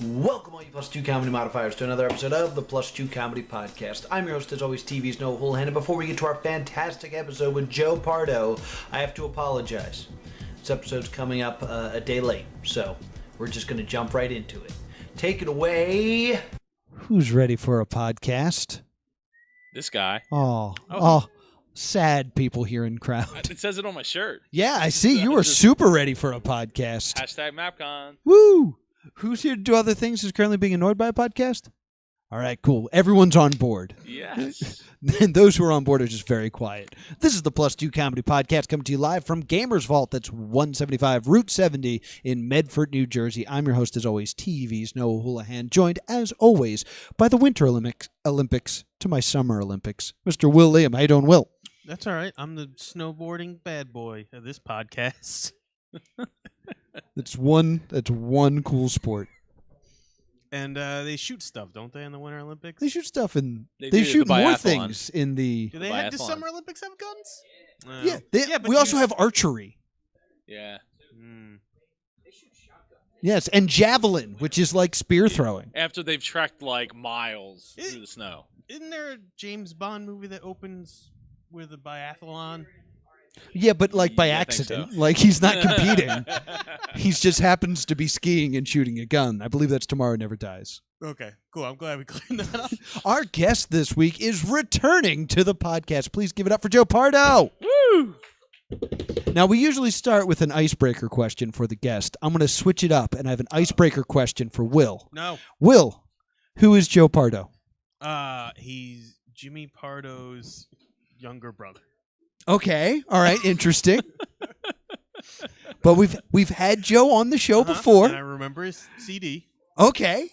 Welcome, all you Plus 2 comedy modifiers, to another episode of the Plus 2 Comedy Podcast. I'm your host, as always, TV's Noah Houlihan, and before we get to our fantastic episode with Joe Pardo, I have to apologize. This episode's coming up a day late, so we're just going to jump right into it. Take it away. Who's ready for a podcast? This guy. Oh, sad people here in crowd. It says it on my shirt. Yeah, I see. You are super ready for a podcast. Hashtag MapCon. Woo! Who's here to do other things is currently being annoyed by a podcast? All right, cool. Everyone's on board. Yes. And those who are on board are just very quiet. This is the Plus 2 Comedy Podcast coming to you live from Gamers Vault. That's 175 Route 70 in Medford, New Jersey. I'm your host, as always, TV's Noah Houlihan, joined, as always, by the Winter Olympics to my Summer Olympics, Mr. Will Liam. How you doing, Will? That's all right. I'm the snowboarding bad boy of this podcast. That's one cool sport. And they shoot stuff, don't they, in the Winter Olympics? They shoot stuff and They they do, shoot the more biathlon. things in the... Do they have the Summer Olympics have guns? Yeah, but we also have archery. Yeah. Yes, and javelin, which is like spear throwing. After they've trekked like miles through the snow. Isn't there a James Bond movie that opens with a biathlon? Yeah, but like by Yeah, I think accident. so. Like he's not competing. He just happens to be skiing and shooting a gun. I believe that's Tomorrow Never Dies. Okay, cool. I'm glad we cleaned that up. Our guest this week is returning to the podcast. Please give it up for Joe Pardo. Woo! Now, we usually start with an icebreaker question for the guest. I'm going to switch it up, and I have an icebreaker question for Will. No. Will, who is Joe Pardo? He's Jimmy Pardo's younger brother. Okay, all right, interesting. But we've had Joe on the show before. And I remember his CD. Okay.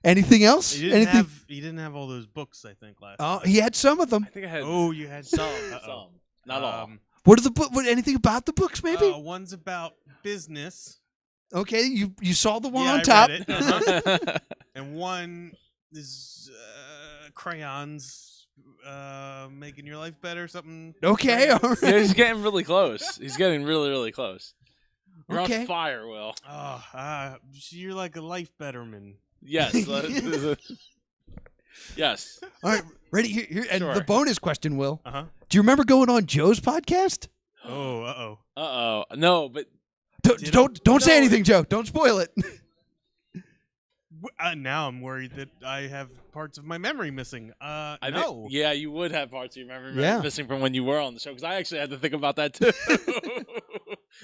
Anything else? He didn't have all those books, I think, last Oh, time. he had some of them. I think I had Oh, you had some. Not all. What are the book? Anything about the books? Maybe. One's about business. Okay, you saw the one Yeah, on I top. read it. And one is crayons making your life better, something. Okay, all right. Yeah, he's getting really close. He's getting really, really close. You're Okay. on fire, Will. Oh, you're like a life betterman. Yes. Yes. All right, ready here. And Sure. the bonus question, Will. Uh-huh. Do you remember going on Joe's podcast? Oh, uh-oh. Uh-oh. No, but Don't say anything, Joe. Don't spoil it. Now I'm worried that I have parts of my memory missing. I No. think, yeah, you would have parts of your memory Yeah. missing from when you were on the show, because I actually had to think about that too.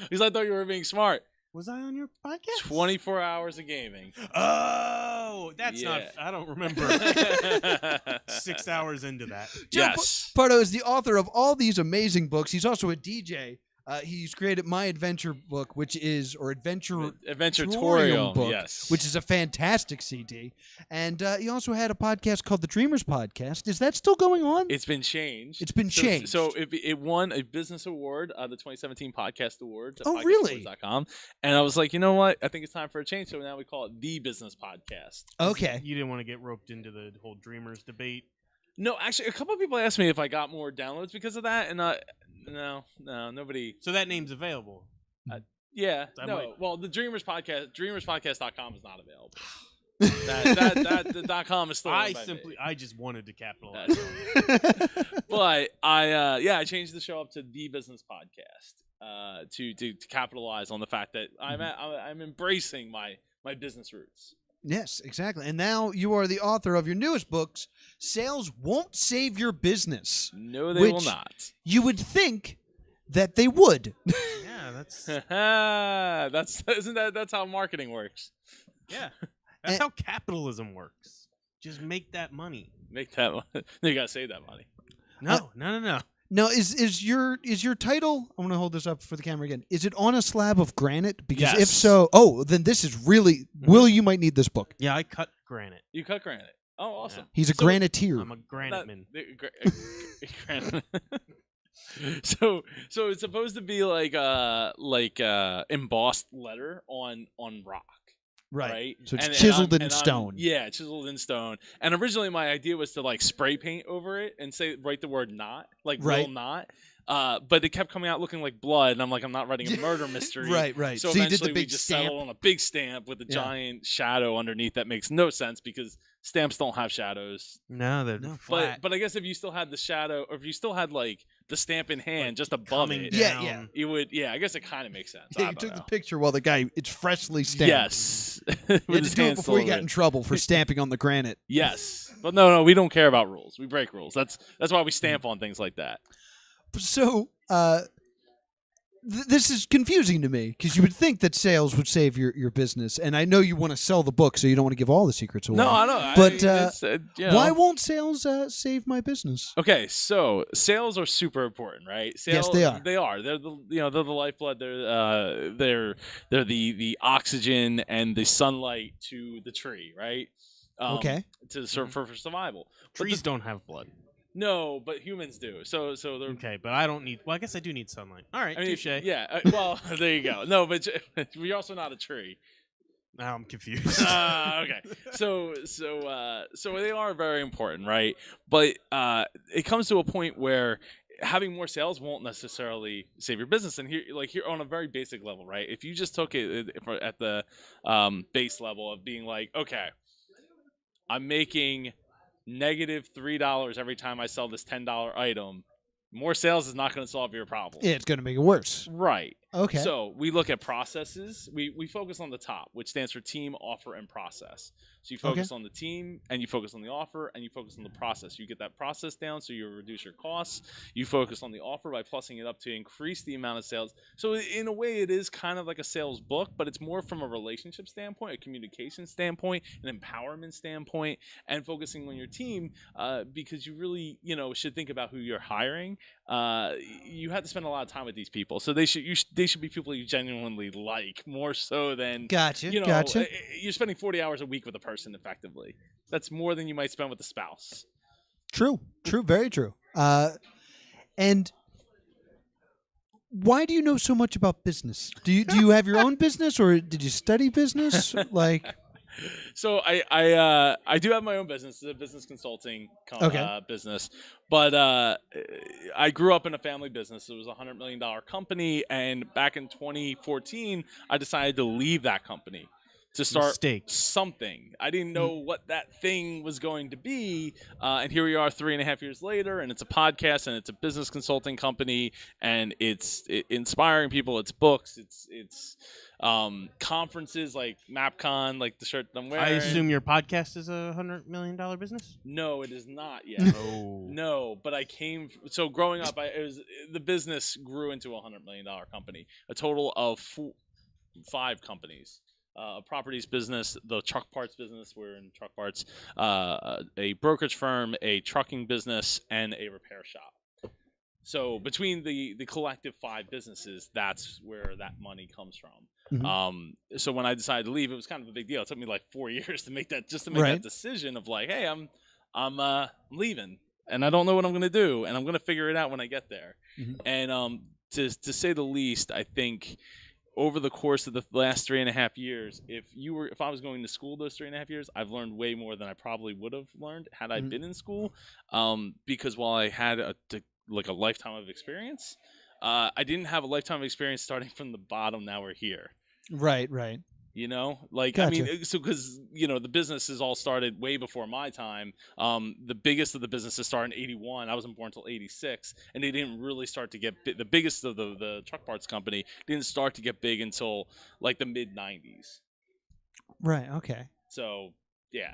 Because I thought you were being smart. Was I on your podcast? 24 hours of gaming. Oh, that's not. Yeah. I don't remember. 6 hours into that. Joe Yes. Pardo is the author of all these amazing books. He's also a DJ. He's created My Adventure book, which is, or Adventure-torial, book, yes. which is a fantastic CD. And he also had a podcast called The Dreamers Podcast. Is that still going on? It's been changed. It's been changed. So it won a business award, the 2017 Podcast Awards at Oh, really? podcastawards.com. And I was like, you know what? I think it's time for a change. So now we call it The Business Podcast. Okay. You didn't want to get roped into the whole Dreamers debate. No, actually, a couple of people asked me if I got more downloads because of that, and no, nobody. So that name's available. Yeah, I no. might- Well, the Dreamers Podcast, dreamerspodcast.com is not available. The .com is still. owned by me. I just wanted to capitalize. But I changed the show up to The Business Podcast to capitalize on the fact that I'm embracing my business roots. Yes, exactly. And now you are the author of your newest books, Sales Won't Save Your Business. No, they will Which- not. You would think that they would. Yeah, that's That's how marketing works. yeah. That's how capitalism works. Just make that money. Make that money. You gotta save that money. No. Now, is your title? I'm going to hold this up for the camera again. Is it On a Slab of Granite? Because if Yes. so, then this is really Will. You might need this book. Yeah, I cut granite. You cut granite. Oh, awesome. He's a So- graniteer. I'm a granite man. Granite. So it's supposed to be like embossed letter on rock. Right. So it's And chiseled I'm- in and I'm- stone. Yeah, chiseled in stone. And originally my idea was to like spray paint over it and write the word not, like Right. will not. But it kept coming out looking like blood, and I'm like, I'm not writing a murder mystery. Right. So So you did eventually the we big just stamp. settled on a big stamp with a giant shadow underneath that makes no sense because stamps don't have shadows. No, they're No. flat. But I guess if you still had the shadow, or if you still had like the stamp in hand Like, just above coming it, Yeah, down. you would. Yeah, I guess it kind of makes sense. Yeah, I you don't took know. the picture while the guy, it's freshly stamped. Yes. You With had his to do it hand before you still got in in it. trouble for stamping on the granite. Yes, but no, we don't care about rules. We break rules. That's why we stamp on things like that. So, this is confusing to me because you would think that sales would save your business, and I know you want to sell the book, so you don't want to give all the secrets away. No, I don't. But it's, you know. why won't sales save my business? Okay, so sales are super important, right? Yes, they are. They are. They're the they're the lifeblood. They're the oxygen and the sunlight to the tree, right? Okay. To for survival. But Trees don't have blood. No, but humans do. So they're. Okay, but I don't need. Well, I guess I do need sunlight. All right, I mean, touche. yeah. Well, there you go. No, but we're also not a tree. Now I'm confused. Okay. So they are very important, right? But it comes to a point where having more sales won't necessarily save your business. And here on a very basic level, right? If you just took it at the base level of being like, okay, I'm making -$3 every time I sell this $10 item. More sales is not going to solve your problem. Yeah, it's going to make it worse. Right. Okay. So we look at processes. We focus on the top, which stands for team, offer, and process. So you focus on the team, and you focus on the offer, and you focus on the process. You get that process down, so you reduce your costs. You focus on the offer by plussing it up to increase the amount of sales. So in a way, it is kind of like a sales book, but it's more from a relationship standpoint, a communication standpoint, an empowerment standpoint, and focusing on your team because you really, should think about who you're hiring. You have to spend a lot of time with these people, so they should be people you genuinely like more so than Gotcha. You're spending 40 hours a week with a person effectively. That's more than you might spend with a spouse. True, very true. And why do you know so much about business? Do you have your own business, or did you study business? So I do have my own business. It's a business consulting business. But I grew up in a family business. It was a $100 million company. And back in 2014, I decided to leave that company to start something. I didn't know what that thing was going to be. And here we are 3.5 years later, and it's a podcast, and it's a business consulting company, and it's inspiring people. It's books. It's conferences like MapCon, like the shirt that I'm wearing. I assume your podcast is a $100 million business? No, it is not yet. Oh. No, but so growing up, the business grew into a $100 million company, a total of 5 companies. A properties business, the truck parts business, we're in truck parts, a brokerage firm, a trucking business, and a repair shop. So between the collective 5 businesses, that's where that money comes from. Mhm. So when I decided to leave, it was kind of a big deal. It took me like 4 years to make that Right. that decision of like, hey, I'm leaving, and I don't know what I'm gonna do, and I'm gonna figure it out when I get there. Mhm. And to say the least, I think over the course of the last 3.5 years, if I was going to school those 3.5 years, I've learned way more than I probably would have learned had I been in school. Because while I had a lifetime of experience, I didn't have a lifetime of experience starting from the bottom. Now we're here. Right. I mean, so because the businesses all started way before my time. The biggest of the businesses started in '81. I wasn't born until '86, and they didn't really start to get the biggest of the truck parts company didn't start to get big until like the mid '90s. Right. Okay. So yeah.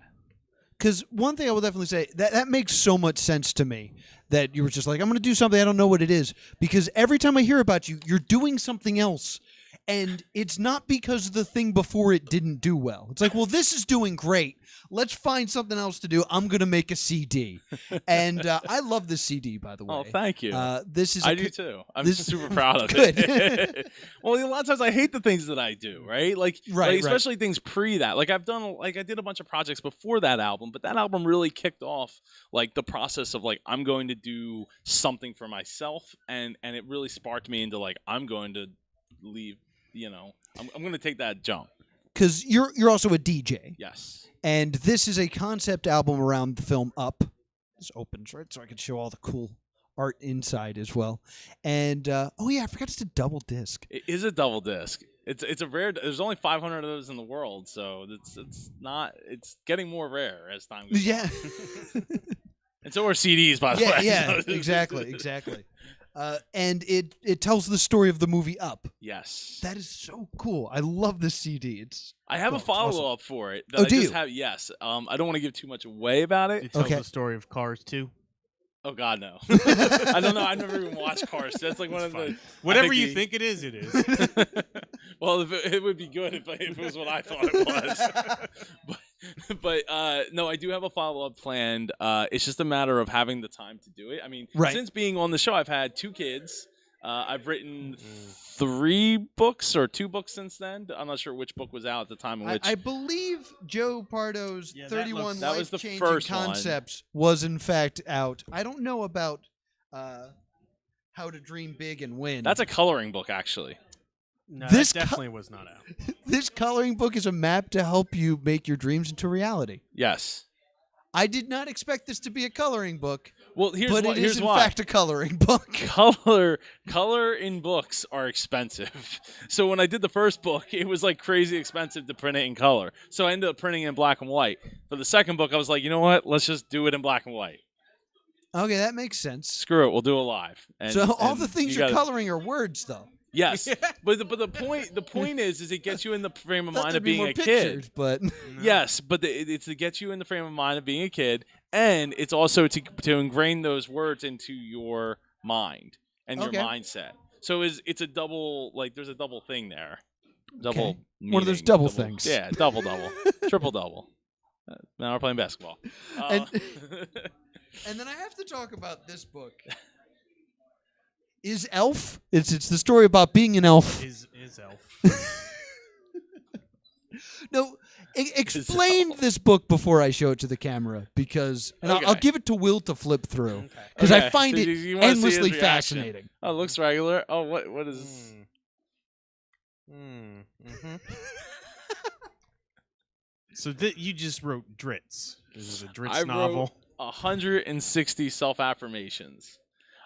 Because one thing I will definitely say, that makes so much sense to me, that you were just like, I'm going to do something, I don't know what it is. Because every time I hear about you, you're doing something else. And it's not because the thing before it didn't do well. It's like, well, this is doing great. Let's find something else to do. I'm going to make a CD. And I love this CD, by the way. Oh, thank you. I do too. I'm super proud of Good. it. Well, a lot of times I hate the things that I do, right? Especially things pre that. Like I did a bunch of projects before that album, but that album really kicked off like the process of like I'm going to do something for myself, and it really sparked me into like I'm going to leave. I'm going to take that jump. Because you're also a DJ. Yes. And this is a concept album around the film Up. This opens, right? So I can show all the cool art inside as well. And oh yeah, I forgot it's a double disc. It is a double disc. It's a rare. There's only 500 of those in the world, so it's not. It's getting more rare as time goes Yeah. on. And so are CDs, by the way. Yeah, exactly. And it tells the story of the movie Up. Yes. That is so cool. I love this CD. I have a awesome. follow-up for it. That Oh, I do just you? have, yes. I don't want to give too much away about it. It tells Okay. the story of Cars 2. Oh, God, no. I don't know. I've never even watched Cars. That's like one of the... Whatever you think it is, it is. Well, it would be good if it was what I thought it was. but no, I do have a follow-up planned. It's just a matter of having the time to do it. I mean, Right. since being on the show, I've had 2 kids. I've written 3 books or 2 books since then. I'm not sure which book was out at the time. In which I believe Joe Pardo's Yeah, that 31 looks- that was the life-changing first one. concepts was in fact out. I don't know about How to Dream Big and Win. That's a coloring book, actually. No, This that definitely was not out. This coloring book is a map to help you make your dreams into reality. Yes. I did not expect this to be a coloring book, Well, here's but why. it Here's is in why. fact a coloring book. Color in books are expensive. So when I did the first book, it was like crazy expensive to print it in color. So I ended up printing it in black and white. For the second book, I was like, you know what? Let's just do it in black and white. Okay, that makes sense. Screw it. We'll do it live. And, So all and the things you you're gotta- coloring are words, though. Yes, but the point is it gets you in the frame of Thought mind there'd of be being more a pictures, kid. but Yes, but it's to get you in the frame of mind of being a kid, and it's also to ingrain those words into your mind and your Okay. mindset. So it's a double, like there's a double thing there. Double. One of those meaning, double things. Yeah, double, triple double. Now we're playing basketball. And then I have to talk about this book. Is Elf? It's the story about being an elf. Is Elf. No, explain this book before I show it to the camera, because and I'll Okay. give it to Will to flip through, because I Okay, find so it you wanna see his endlessly reaction. fascinating. Oh, it looks regular. Oh, what is? So you just wrote Dritz. This is a Dritz I novel. wrote 160 self-affirmations.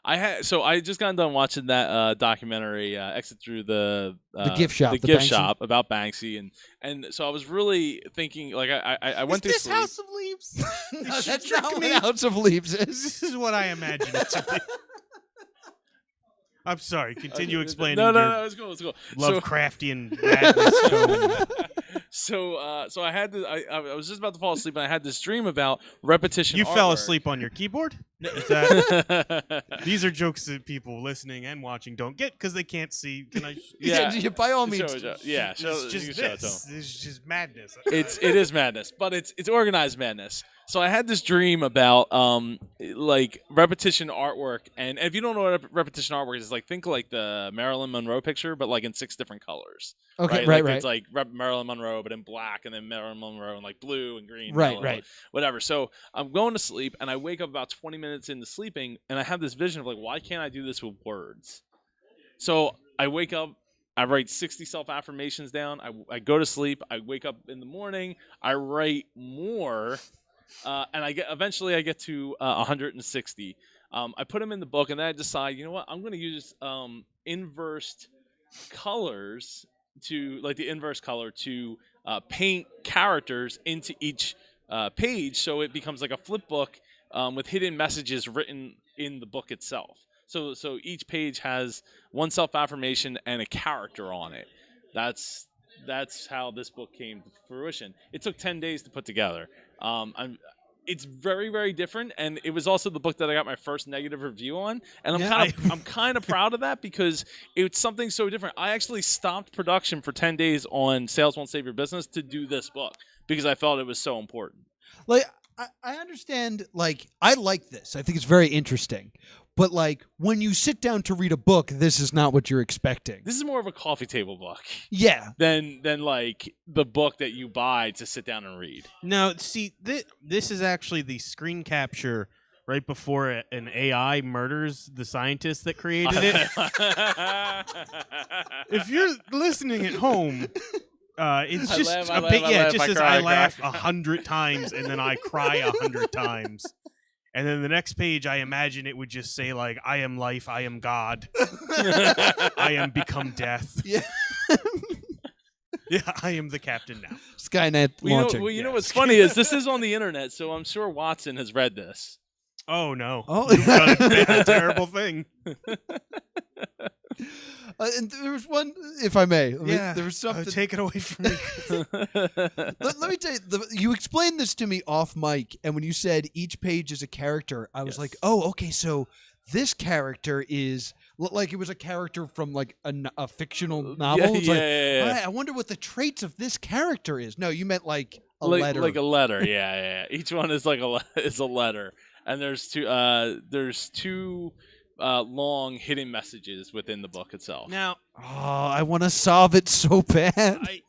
I just got done watching that documentary, Exit Through the Gift Shop, the the gift Banksy. shop about Banksy, and so I was really thinking, like I went through sleep. House of Leaves? No, This that's trick not me. what House of Leaves is. This is what I imagine it to be. I'm sorry. Continue explaining No, your it's cool. It's cool. Lovecraftian madness tone. So I had to. I was just about to fall asleep, and I had this dream about repetition. You fell artwork. asleep on your keyboard? Is that, these are jokes that people listening and watching don't get because they can't see. Can I? Yeah. By all Show means. it, yeah, show, It's you just can show it to 'em. this. This is just madness. It is madness, but it's organized madness. So I had this dream about like repetition artwork, and if you don't know what repetition artwork is, like think like the Marilyn Monroe picture, but like in 6 different colors. Okay, right. right. It's like Marilyn Monroe, but in black, and then Marilyn Monroe in like blue and green. Right, yellow, right. Whatever. So I'm going to sleep, and I wake up about 20 minutes into sleeping, and I have this vision of like, why can't I do this with words? So I wake up. I write 60 self-affirmations down. I go to sleep. I wake up in the morning. I write more, and eventually I get to 160. I put them in the book, and then I decide, you know what? I'm going to use inversed colors the inverse color to paint characters into each page, so it becomes like a flip book with hidden messages written in the book itself. So each page has one self-affirmation and a character on it. That's how this book came to fruition. It took 10 days to put together. It's very, very different, and it was also the book that I got my first negative review on, and I'm kind of proud of that because it's something so different. I actually stopped production for 10 days on Sales Won't Save Your Business to do this book because I felt it was so important. Like I understand. Like I like this. I think it's very interesting. But like when you sit down to read a book, this is not what you're expecting. This is more of a coffee table book Yeah. than like the book that you buy to sit down and read. No, see, this is actually the screen capture right before an AI murders the scientist that created it. If you're listening at home, it's I just laugh, a I bit. laugh, Yeah, I it just laugh, I says cry, I I laugh cry. 100 times and then I cry 100 times. And then the next page, I imagine it would just say like, "I am life, I am God, I am become death." Yeah. Yeah, I am the captain now. Skynet launching. You know what's funny is this is on the internet, so I'm sure Watson has read this. Oh no! Oh. You've done a terrible thing. And there was one, if I may. There was something. Take it away from me. Let me tell you, you explained this to me off mic, and when you said each page is a character, I was like, oh, okay, so this character is like it was a character from like a fictional novel. It's like, I wonder what the traits of this character is. No, you meant like a letter. Like a letter, yeah. Each one is like a letter, and there's two long hidden messages within the book itself. Now, I want to solve it so bad. I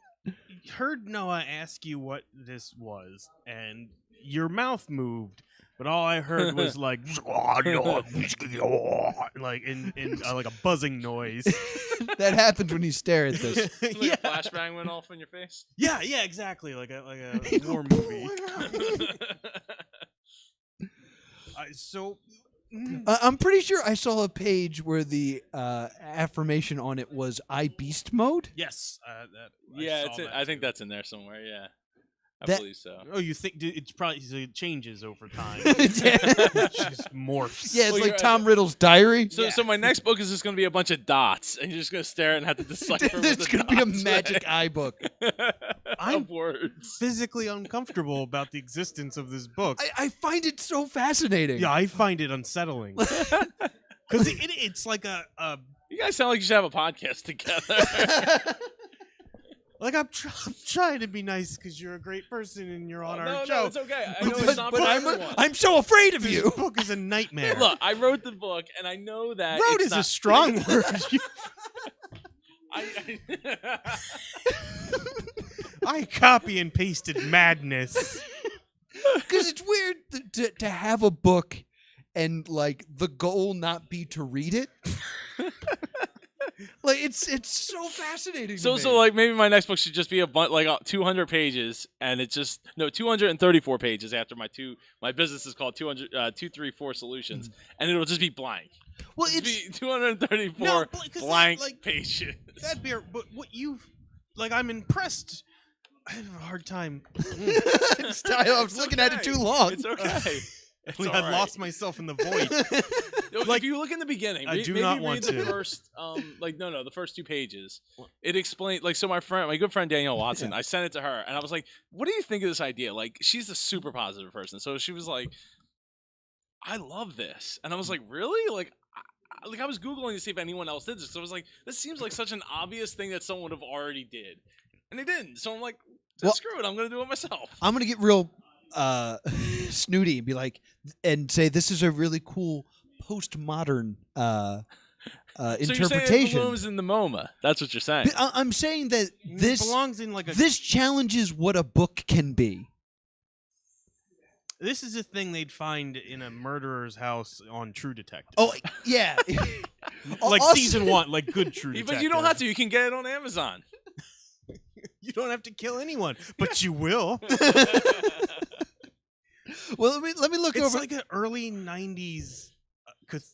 heard Noah ask you what this was, and your mouth moved, but all I heard was like, like in like a buzzing noise. That happens when you stare at this. Like a flashbang went off in your face. Yeah, exactly, like a war movie. So. I'm pretty sure I saw a page where the affirmation on it was "I beast mode." Yes. I think that's in there somewhere. Yeah, I believe so. Oh, you think it's probably it changes over time? Yeah. It just morphs. Yeah, it's like Tom Riddle's diary. So my next book is just going to be a bunch of dots, and you're just going to stare and have to decipher. It's going to be a magic eye book. I'm words. physically uncomfortable about the existence of this book. I find it so fascinating. Yeah, I find it unsettling. Because it's like a... You guys sound like you should have a podcast together. Like, I'm trying to be nice because you're a great person and you're on our show. No, it's okay. I know it's not for everyone. I'm so afraid of This you. book is a nightmare. Look, I wrote the book, and I know that Wrote it's is not... a strong word. I copy and pasted madness. Because it's weird to have a book and, like, the goal not be to read it. Like, it's so fascinating to me. So like maybe my next book should just be a bunch like 200 pages, and it's just 234 pages after my business is called 234 Solutions, and it'll just be blank. Well, It'll be 234 blank pages. That'd be, but what you've like, I'm impressed. I have a hard time. I was looking at it too long. It's okay. I lost myself in the void. Like, if you look in the beginning, I do not want read to. the first, the first 2 pages. It explained, like, so my good friend Danielle Watson, I sent it to her, and I was like, "What do you think of this idea?" Like, she's a super positive person, so she was like, "I love this," and I was like, "Really?" Like I was Googling to see if anyone else did this, so I was like, "This seems like such an obvious thing that someone would have already did," and they didn't. So I'm like, "Screw it, I'm gonna do it myself." I'm gonna get real snooty and be like, and say this is a really cool postmodern interpretation. So you're saying it belongs in the MoMA. That's what you're saying. I'm saying that this belongs in like a. This challenges what a book can be. This is a thing they'd find in a murderer's house on True Detective. Oh yeah, like season 1, like good True Detective. But you don't have to. You can get it on Amazon. You don't have to kill anyone, but you will. Well, let me look it's over. It's like an early '90s,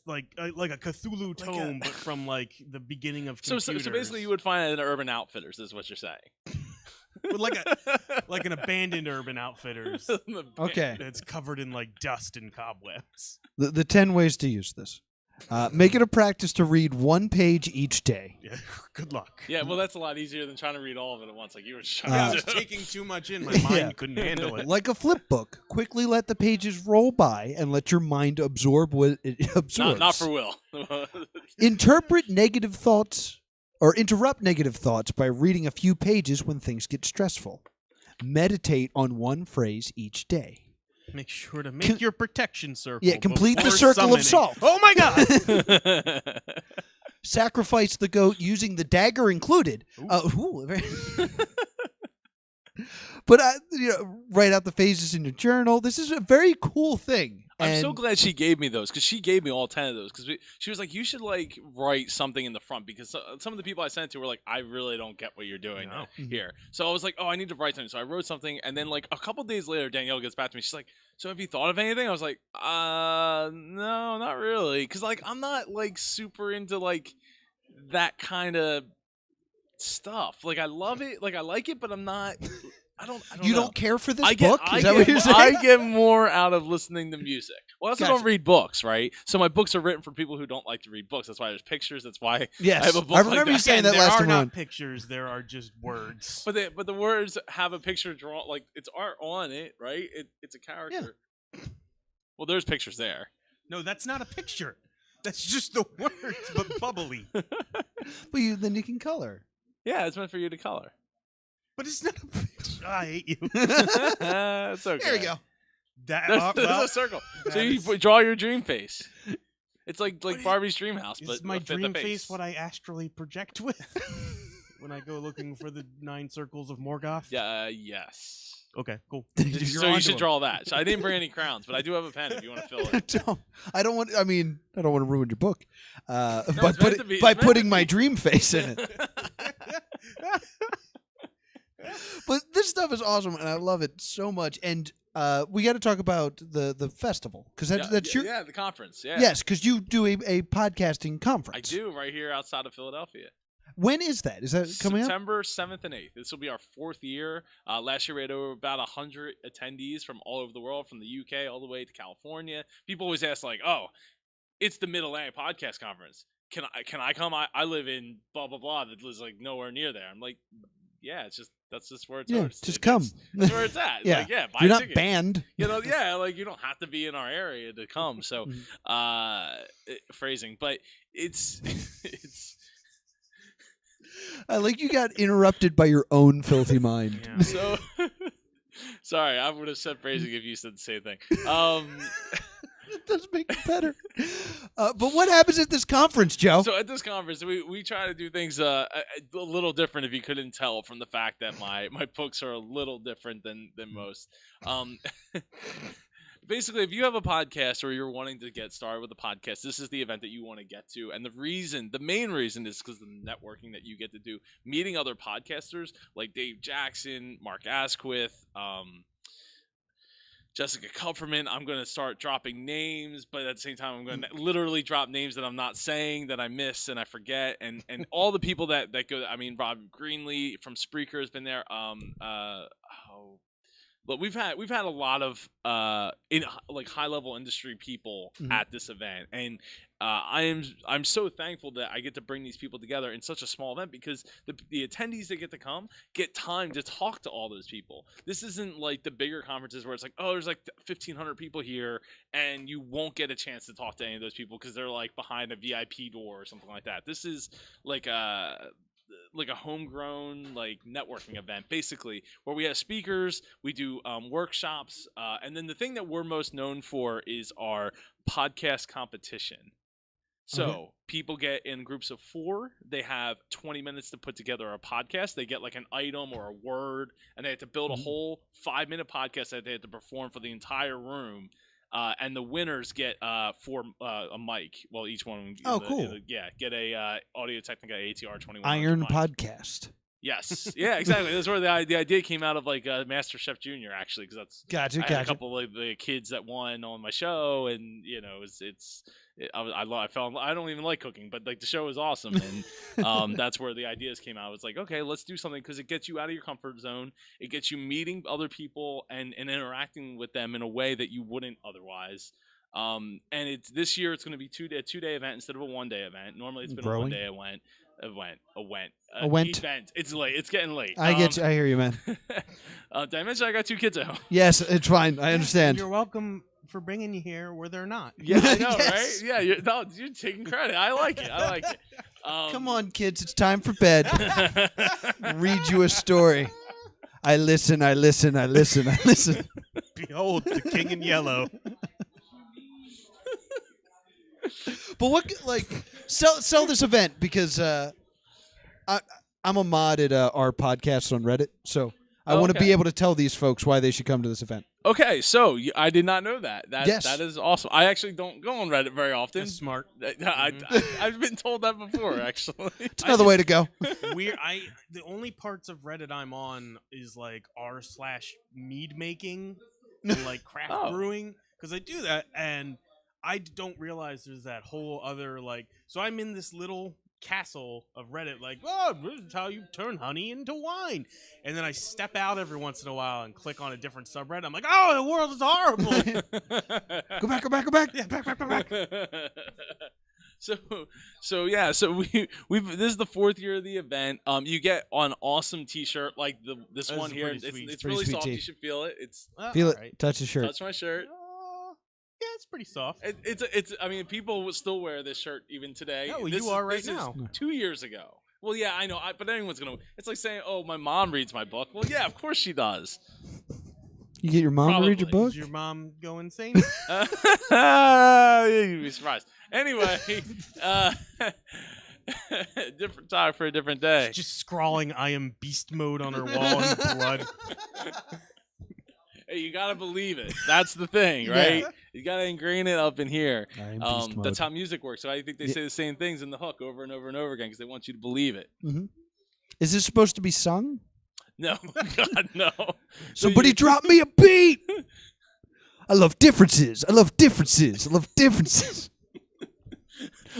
like a Cthulhu tome, but from like the beginning of computers. So basically, you would find it in Urban Outfitters, is what you're saying. But like an abandoned Urban Outfitters. Okay, it's covered in like dust and cobwebs. The 10 ways to use this. Make it a practice to read 1 page each day. Yeah, good luck. Yeah, well, that's a lot easier than trying to read all of it at once, like you were trying I to was do. taking too much in. My mind couldn't handle it. Like a flip book, quickly let the pages roll by and let your mind absorb what it absorbs. Not for Will. Interrupt negative thoughts by reading a few pages when things get stressful. Meditate on 1 phrase each day. Make sure to make your protection circle. Yeah, complete the before circle of summoning. salt. Oh my god! Sacrifice the goat using the dagger included. But write out the phases in your journal. This is a very cool thing. I'm so And- glad she gave me those because she gave me all 10 of those because she was like, you should like write something in the front because some of the people I sent it to were like, I really don't get what you're doing No. here. So I was like, oh, I need to write something. So I wrote something, and then like a couple days later, Danielle gets back to me. She's like, so have you thought of anything? I was like, no, not really, because like I'm not like super into like that kind of stuff. Like I love it, like I like it, but I'm not. I don't You know. don't care for this I get, book? I Is that get, what you're saying? I get more out of listening to music. Well, that's why I Gotcha. don't read books, right? So my books are written for people who don't like to read books. That's why there's pictures. That's why Yes. I have a book I like remember you that. saying that there last are time not around. pictures. There are just words. But the words have a picture drawn, like it's art on it, right? It's a character. Well, there's pictures there. No, that's not a picture. That's just the words, but bubbly. But then you can color. Yeah, it's meant for you to color. But it's not a picture. I hate you. It's okay. There you go. That, There's well, a circle. So that you is- draw your dream face. It's like What is- Barbie's dream house, but Is my fit the dream face what I astrally project with when I go looking for the 9 circles of Morgoth? Yeah. Yes. Okay, cool. So You're you onto should it. draw that. So I didn't bring any crowns, but I do have a pen if you want to fill it. I don't want. I mean, I don't want to ruin your book by, it's meant to be- it's by meant to putting be. my dream face in it. But this stuff is awesome, and I love it so much. And we got to talk about the festival because that's your the conference. Yeah. yes, because you do a podcasting conference. I do right here outside of Philadelphia. When is that? Is that coming up? September 7th and 8th. This will be our 4th year. Last year we had over about 100 attendees from all over the world, from the UK all the way to California. People always ask like, "Oh, it's the Mid-Atlantic Podcast Conference. Can I come? I live in blah blah blah that lives like nowhere near there." I'm like, "Yeah, that's just where it's Yeah, at. just come. That's where it's at. Yeah. Like, yeah, buy You're a not ticket. banned. You know, yeah, like you don't have to be in our area to come." So, phrasing, but it's it's. I like you got interrupted by your own filthy mind. Yeah. So, sorry, I would have said phrasing if you said the same thing. It does make it better. But what happens at this conference, Joe? So at this conference, we try to do things a little different. If you couldn't tell from the fact that my books are a little different than most. Basically, if you have a podcast or you're wanting to get started with a podcast, this is the event that you want to get to. And the main reason is because of the networking that you get to do, meeting other podcasters like Dave Jackson, Mark Asquith, Jessica Kupferman. I'm going to start dropping names, but at the same time, I'm going to literally drop names that I'm not saying, that I miss and I forget. And all the people that go, I mean, Rob Greenlee from Spreaker has been there. But we've had a lot of in like high level industry people at this event, and I'm so thankful that I get to bring these people together in such a small event because the attendees that get to come get time to talk to all those people. This isn't like the bigger conferences where it's like, oh, there's like 1,500 people here, and you won't get a chance to talk to any of those people because they're like behind a VIP door or something like that. This is like a homegrown like networking event basically where we have speakers, we do workshops, and then the thing that we're most known for is our podcast competition. So people get in groups of 4. They have 20 minutes to put together a podcast. They get like an item or a word, and they have to build a whole 5-minute podcast that they have to perform for the entire room. And the winners get a mic. Well, each one. Cool. Get a Audio-Technica ATR 21. Iron Podcast. Yes. Yeah. Exactly. That's where the idea came out of, like Master Chef Junior, actually, because that's Gotcha. I had a couple of the kids that won on my show, and you know, I don't even like cooking, but like the show is awesome, and that's where the ideas came out. I was like, okay, let's do something because it gets you out of your comfort zone. It gets you meeting other people and interacting with them in a way that you wouldn't otherwise. And this year it's going to be a 2-day event instead of a 1-day event. Normally it's been a 1-day event. It's late. It's getting late. I get you. I hear you, man. Did I mention I got 2 kids at home? Yes, it's fine. I understand. You're welcome for bringing you here where they're not. Yeah, I know, Yes. right? Yeah, you're taking credit. I like it. Come on, kids. It's time for bed. Read you a story. I listen. Behold, the king in yellow. But what, like, sell this event because I'm a mod at our podcast on Reddit, so I want to be able to tell these folks why they should come to this event. Okay, so I did not know that. Yes. That is awesome. I actually don't go on Reddit very often. That's smart. I've been told that before, actually. It's another way to go. The only parts of Reddit I'm on is like r/mead making and like craft Oh. brewing, because I do that and I don't realize there's that whole other like. So I'm in this little castle of Reddit, like, oh, this is how you turn honey into wine, and then I step out every once in a while and click on a different subreddit. I'm like, oh, the world is horrible. Go back. Yeah, back. So we've this is the 4th year of the event. You get an awesome T-shirt like this This one is here. pretty It's, sweet. it's Pretty really sweet soft. tee. You should feel it. It's Feel it. Alright. Touch the shirt. touch my shirt. Yeah, it's pretty soft. It's. I mean, people will still wear this shirt even today. Yeah, well, This you is- are right this is now. 2 years ago. Well, yeah, I know. But anyone's gonna. It's like saying, "Oh, my mom reads my book." Well, yeah, of course she does. You get your mom to read your Probably. book? Does your mom go insane? You'd be surprised. Anyway, different time for a different day. Just scrawling "I am beast mode" on her wall in blood. Hey, you gotta believe it. That's the thing, right? You gotta ingrain it up in here. I am beast mode. That's how music works. So I think they say the same things in the hook over and over and over again because they want you to believe it. Is this supposed to be sung? No, God, no. Somebody drop me a beat. I love differences. I love differences.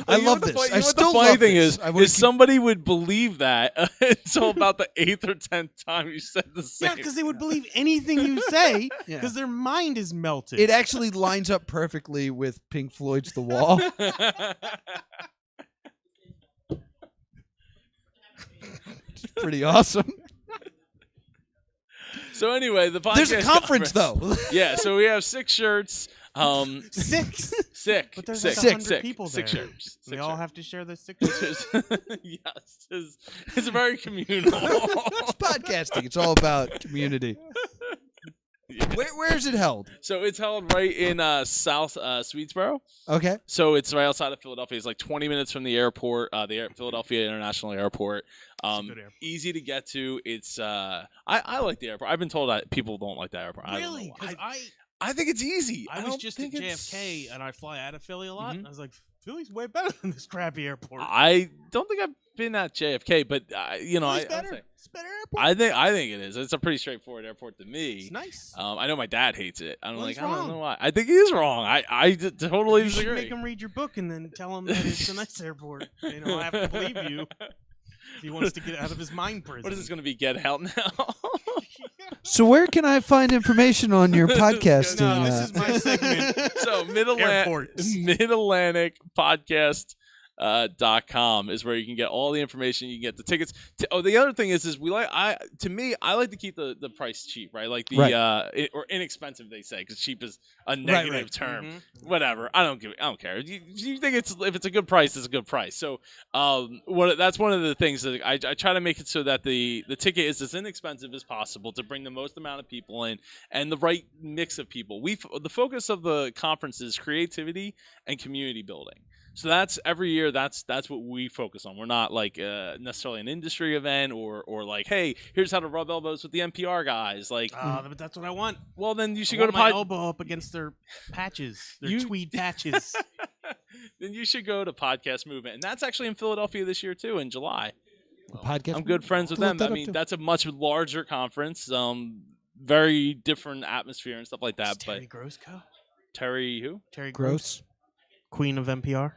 I love this. I still the funny love thing this. is somebody would believe that until about the 8th or 10th time you said the same. Yeah, because they would believe anything you say Yeah. because their mind is melted. It actually lines up perfectly with Pink Floyd's The Wall. It's pretty awesome. So anyway, the podcast There's a conference, though. Yeah, so we have 6 shirts. 6. Sick. But there's sick, like 100 sick, people 6 there. shirts. They 6 all shirts. have to share the 6 Yes, it's very communal. It's podcasting. It's all about community. Yes. Where is it held? So it's held right in South Swedesboro. Okay. So it's right outside of Philadelphia. It's like 20 minutes from the airport, Philadelphia International Airport. airport. Easy to get to. It's I like the airport. I've been told that people don't like the airport. I don't know Really? why. Because I think it's easy. I was don't just at think it's- JFK and I fly out of Philly a lot. Mhm. And I was like, Philly's way better than this crappy airport. I don't think I've been at JFK, but Philly's better. It's a better airport. I think it is. It's a pretty straightforward airport to me. It's nice. I know my dad hates it. I'm Well, like, he's I don't wrong. know why. I think he is wrong. I totally You should disagree. make him read your book and then tell him that it's a nice airport. You know, I have to believe you if he wants to get out of his mind prison. What is this going to be? Get Out now? So where can I find information on your podcasting? No, this is my segment. So Airports. Mid-Atlantic Podcast .com is where you can get all the information. You can get the tickets. The other thing is I like to keep the price cheap, right? Like the Right. or inexpensive, they say, because cheap is a negative right. term. Mhm. Whatever. I don't care. You think if it's a good price, it's a good price. So that's one of the things that I try to make it so that the ticket is as inexpensive as possible to bring the most amount of people in and the right mix of people. The focus of the conference is creativity and community building. So that's every year. That's what we focus on. We're not like necessarily an industry event or like, hey, here's how to rub elbows with the NPR guys. Like, But that's what I want. well, then you should I go to want my elbow up against their patches, their You- tweed patches. then you should go to Podcast Movement, and that's actually in Philadelphia this year too, in July. Podcast. I'm good friends with Look them. that I up, mean, too. that's a much larger conference. Very different atmosphere and stuff like that. Is Terry But Grossco? Terry, who? Terry Gross, Gross. Queen of NPR.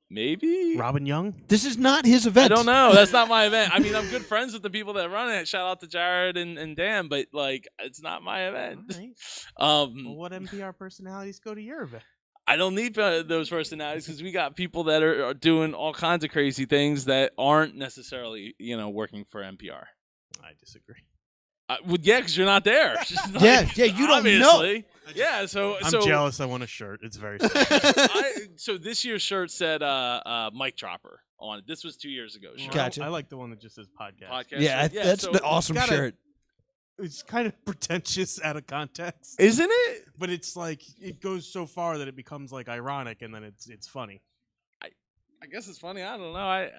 Maybe. Robin Young. This is not his I event. don't know. That's not my event. I mean, I'm good friends with the people that run it. Shout out to Jared and Dan, but like, it's not my event. All right. Well, Um, what NPR personalities go to your event? I don't need those personalities because we got people that are doing all kinds of crazy things that aren't necessarily, working for NPR. I disagree. Yeah, because you're not there. Yeah, you don't know. obviously. Yeah, so I'm jealous. I want a shirt. It's very. so this year's shirt said Mic Dropper on it. This was 2 years ago. Shirt. Gotcha. I like the one that just says podcast. Podcast Yeah, shirt. that's so- the awesome gotta- shirt. It's kind of pretentious out of context, Isn't it? but it's like it goes so far that it becomes like ironic, and then it's funny. I guess it's funny. I don't know.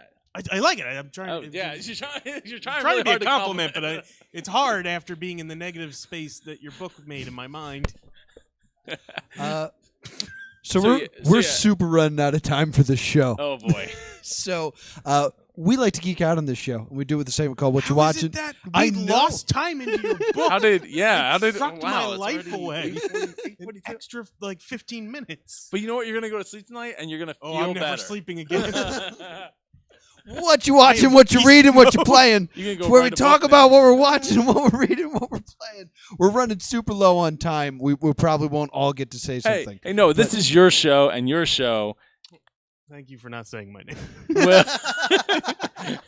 I like it. I'm trying. Oh, yeah, you're trying to really be hard a to compliment, but it's hard after being in the negative space that your book made in my mind. So we're super running out of time for this show. Oh boy. So we like to geek out on this show, and we do it with the segment called "What You How is Watching." it that I we know. lost time into your book? How did sucked my wow, it's life already away. 8:42. An extra like 15 minutes. But you know what? You're gonna go to sleep tonight, and you're gonna feel I'm better. never sleeping again. What you watching, what you reading, what you playing. You can go It's where we write a talk book about what we're watching, what we're reading, what we're playing. We're running super low on time. We probably won't all get to say something. Hey, no, this is your show and your show. Thank you for not saying my name.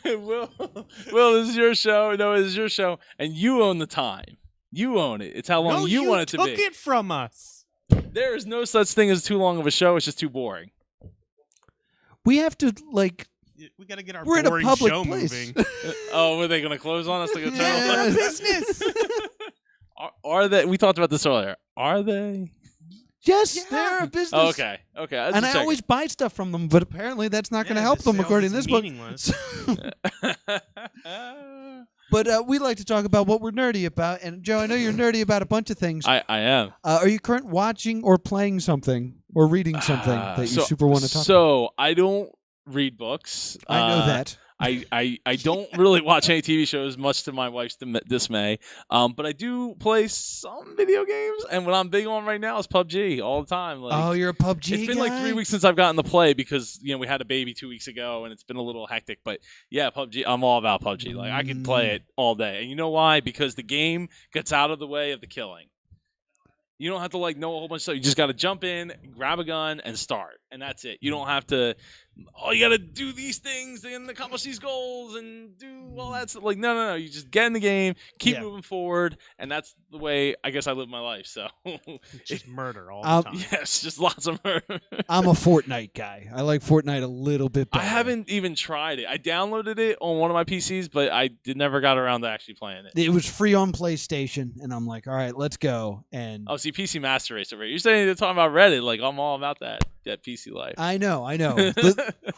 Will, this is your show. No, this is your show, and you own the time. You own it. It's how long you want it to be. You took it from us. There is no such thing as too long of a show. It's just too boring. We have to We got to get our we're in a boring public show place. moving. Oh, were they going to close on us like a Yeah. turtle? Business. Are they? We talked about this earlier. Are they? Yes, Yeah. they're a business. Oh, okay. And I always buy stuff from them, but apparently that's not going to help them, according to this book. But we like to talk about what we're nerdy about. And, Joe, I know you're nerdy about a bunch of things. I am. Are you current watching or playing something or reading something that you super want to talk about? So, I don't read books. I know that. I don't really watch any TV shows, much to my wife's dismay. But I do play some video games, and what I'm big on right now is PUBG all the time. Like, Oh, you're a PUBG it's been guy? like 3 weeks since I've gotten to play because we had a baby 2 weeks ago, and it's been a little hectic. But yeah, PUBG. I'm all about PUBG. Like I could play it all day, and you know why? Because the game gets out of the way of the killing. You don't have to know a whole bunch of stuff. You just got to jump in, grab a gun, and start, and that's it. You don't have to. Oh, you got to do these things and accomplish these goals and do all that stuff. Like no. You just get in the game, keep moving forward, and that's the way I guess I live my life. So just murder all the time. Yes, just lots of murder. I'm a Fortnite guy. I like Fortnite a little bit better. I haven't even tried it. I downloaded it on one of my PCs, but I never got around to actually playing it. It was free on PlayStation, and I'm like, all right, let's go. And oh, see, PC Master Race over here. You're saying they're talking about Reddit. Like, I'm all about that PC life. I know.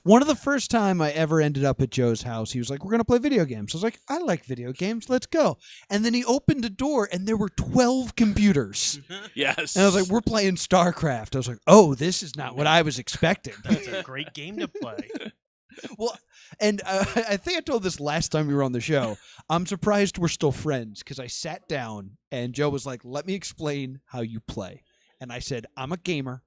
One of the first time I ever ended up at Joe's house, he was like, we're going to play video games. I was like, I like video games. Let's go. And then he opened a door, and there were 12 computers. Yes. And I was like, we're playing StarCraft. I was like, oh, this is not what I was expecting. That's a great game to play. Well, and I think I told this last time we were on the show. I'm surprised we're still friends because I sat down, and Joe was like, let me explain how you play. And I said, I'm a gamer.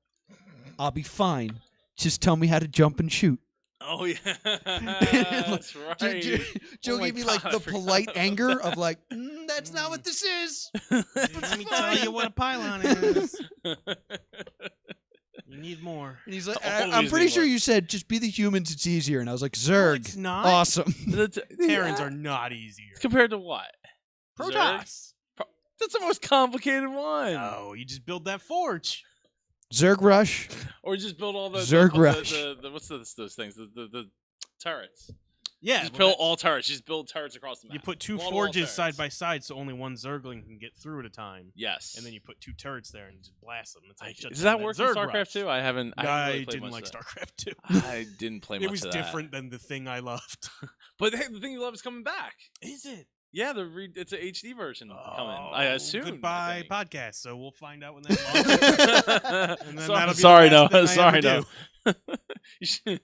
I'll be fine. Just tell me how to jump and shoot. Oh, yeah. That's right. Joe gave me the polite anger of like, that's not what this is. Let me tell you what a pylon is. You need more. And he's like, I'm pretty sure you said just be the humans. It's easier. And I was like, Zerg. It's not. Awesome. Terrans are not easier. Compared to what? Protoss. That's the most complicated one. No, you just build that forge. Zerg Rush. Or just build all the Zerg Rush. The what's those things? The turrets. Yeah, just build all turrets. Just build turrets across the map. You put two forges side by side, so only one Zergling can get through at a time. Yes. And then you put two turrets there and just blast them. That's like does that work in StarCraft 2? I haven't. I didn't like StarCraft 2. I didn't play much of that. It was different than the thing I loved. But hey, the thing you love is coming back. Is it? Yeah, it's an HD version coming. I assume. Goodbye podcast. So we'll find out when that launches. And then that'll be sorry, the no. last thing I Sorry, ever no. do.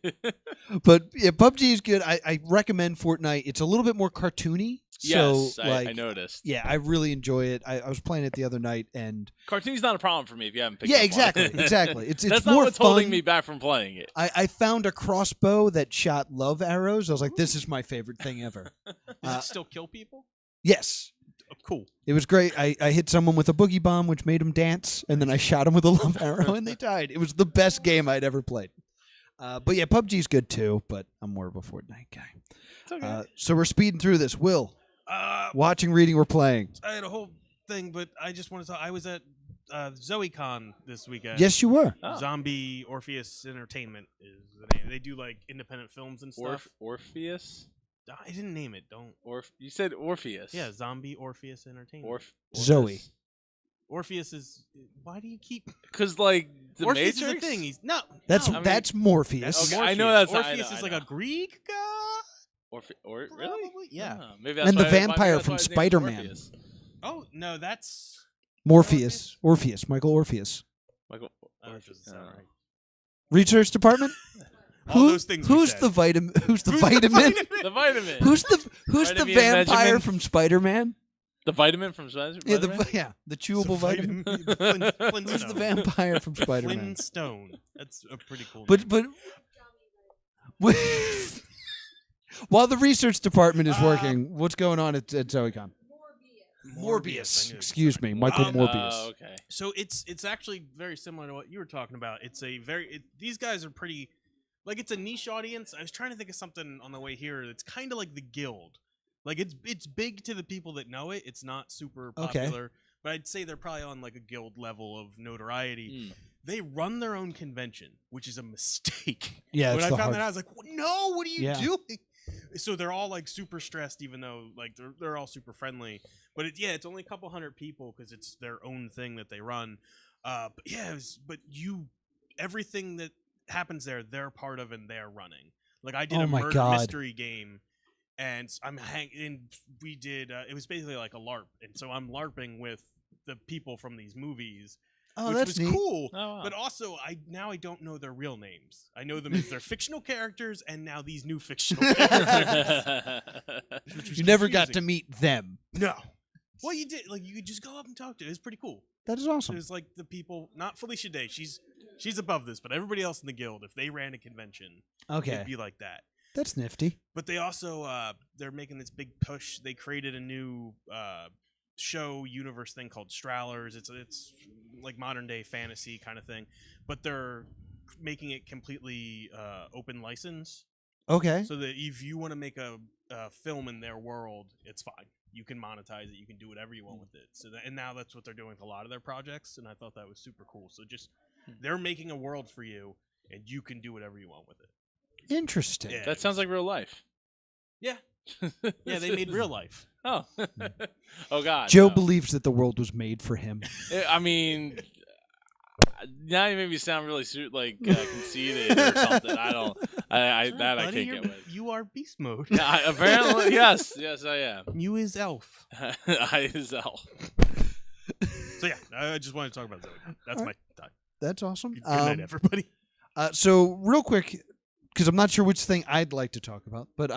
But yeah, PUBG is good. I recommend Fortnite. It's a little bit more cartoony. Yes, so, I noticed. Yeah, I really enjoy it. I was playing it the other night, and cartoon's not a problem for me if you haven't picked yeah, up exactly, on it. exactly. It's that's more not what's fun. holding me back from playing it. I found a crossbow that shot love arrows. I was like, this is my favorite thing ever. Does it still kill people? Yes. Oh, cool. It was great. I hit someone with a boogie bomb, which made them dance, and then I shot them with a love arrow, and they died. It was the best game I'd ever played. But yeah, PUBG's good too, but I'm more of a Fortnite guy. It's okay. So we're speeding through this. Will, watching, reading, or playing? I had a whole thing, but I just want to talk. I was at ZoeCon this weekend. Yes, you were. Oh. Zombie Orpheus Entertainment is the name. They do like independent films and stuff. Orpheus? I didn't name it. Don't. You said Orpheus. Yeah, Zombie Orpheus Entertainment. Zoe. Orpheus is. Why do you keep? Because like the Orpheus Matrix is a thing. He's no. That's no. that's Morpheus. Okay, I know that's Orpheus I is know. like a Greek god. Or really? Probably, yeah. Maybe that's And the why- vampire maybe from that's why his name is Spider-Man. Morpheus. Oh no, that's Morpheus. Michael Orpheus. Michael that doesn't sound right. Research department. All those things we Who's said. the vitamin? Who's the Who's vitamin? The vitamin. Who's the Vitamin vampire Benjamin? from Spider-Man? The vitamin from Spider-Man? Yeah, the chewable vitamin. Who's the vampire from Spider-Man? Flintstone. That's a pretty cool. But while the research department is working, what's going on at ZoeCon? Morbius. I knew it. Excuse me, Michael Morbius. Oh, okay. So it's actually very similar to what you were talking about. It's a these guys are pretty like it's a niche audience. I was trying to think of something on the way here. It's kind of like the Guild. Like it's big to the people that know it. It's not super popular, but I'd say they're probably on like a Guild level of notoriety. They run their own convention, which is a mistake. Yeah, when it's I the found hard. that out, I was like, "No, what are you Yeah. doing?" So they're all like super stressed, even though like they're all super friendly. But it's only a couple hundred people because it's their own thing that they run. But yeah, everything that happens there, they're part of and they're running. Like I did Oh a my murder God. mystery game, and we did. It was basically like a LARP, and so I'm LARPing with the people from these movies. Oh, which that's was neat. cool. Oh, wow. But also, I don't know their real names. I know them as their fictional characters, and now these new fictional characters. which was You never got to confusing. meet them. No. Well, you did. Like you could just go up and talk to. It was pretty cool. That is awesome. There's like the people, not Felicia Day. She's above this, but everybody else in the guild, if they ran a convention, Okay, it'd be like that. that's nifty. But they also they're making this big push. They created a new show universe thing called Strowlers. It's like modern day fantasy kind of thing, but they're making it completely open license. Okay, So that if you want to make a film in their world, it's fine. You can monetize it. You can do whatever you want with it. And now that's what they're doing with a lot of their projects, and I thought that was super cool. So just they're making a world for you, and you can do whatever you want with it. interesting. Yeah. That sounds like real life. Yeah, yeah, they made real life. Oh. Oh God. Joe no. believes that the world was made for him. I mean, now you made me sound really conceited or something. I don't. I Buddy, can't get with. you are beast mode. Yeah, apparently, yes, I am. You is elf. I is elf. So yeah, I just wanted to talk about Zoe. That's my time. That's awesome. Good night, everybody. So real quick, because I'm not sure which thing I'd like to talk about, but